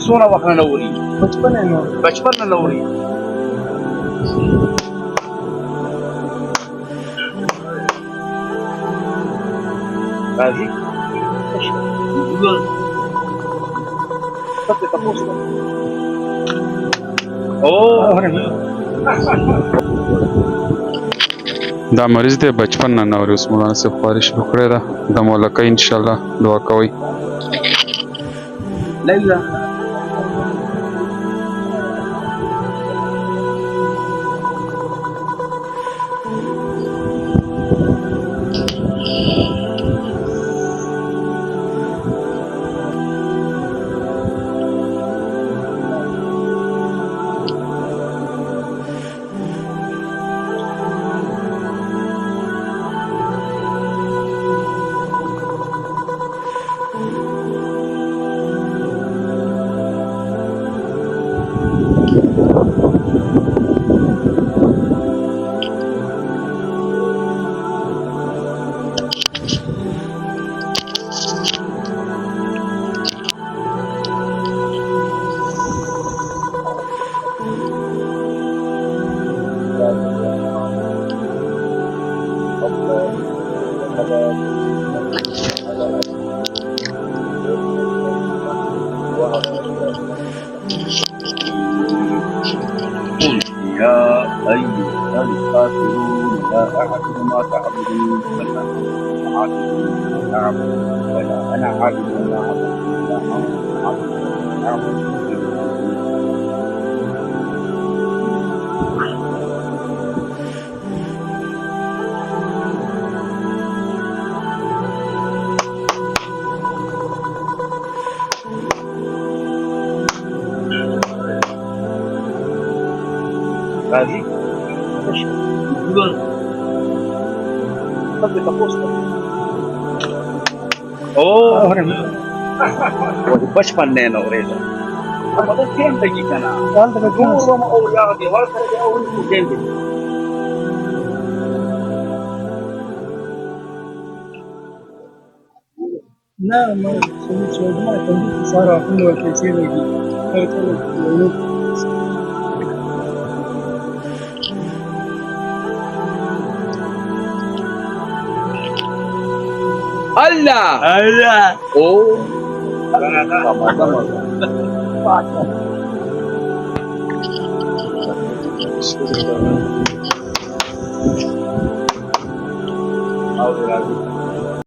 څونه وخت نه اوري بچپن نه اوري راځي څه تاسو او دا مریض دی بچپن نه نوري اوس مولانا صاحب خواهش وکړې ده د مولکۍ انشاءالله دعا کوئ ليلى يا أيها الكافرون لا أعبد ما تعبدون ولا أنتم عابدون ما أعبد ولا أنا عابد ما عبدتم ولا أنتم عابدون ما أعبد راځي څه تاسو او بچپن نه نو ورېده په دې کې هم دګی کنه ټول او یا دې ورته دی او دې دې نه ما سوچ ما ته سارا خپل وکړي چې وي الله او او